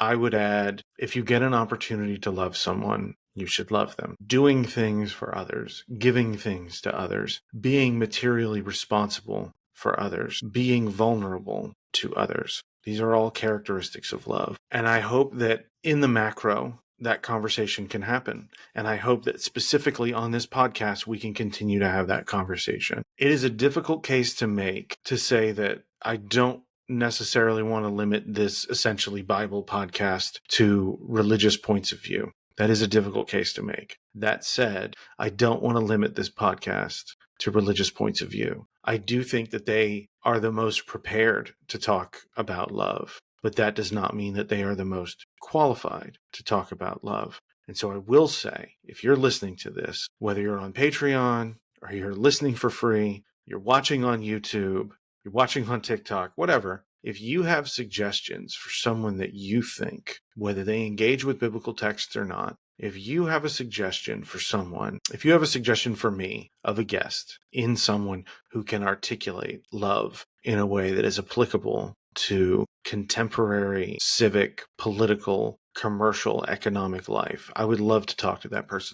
I would add, if you get an opportunity to love someone, you should love them. Doing things for others, giving things to others, being materially responsible for others, being vulnerable to others. These are all characteristics of love. And I hope that in the macro, that conversation can happen. And I hope that specifically on this podcast, we can continue to have that conversation. It is a difficult case to make to say that I don't necessarily want to limit this essentially Bible podcast to religious points of view. That is a difficult case to make. That said, I don't want to limit this podcast to religious points of view. I do think that they are the most prepared to talk about love, but that does not mean that they are the most qualified to talk about love. And so I will say, if you're listening to this, whether you're on Patreon or you're listening for free, you're watching on YouTube, you're watching on TikTok, whatever, if you have suggestions for someone that you think, whether they engage with biblical texts or not, if you have a suggestion for someone, if you have a suggestion for me of a guest in someone who can articulate love in a way that is applicable to contemporary civic, political, commercial, economic life, I would love to talk to that person.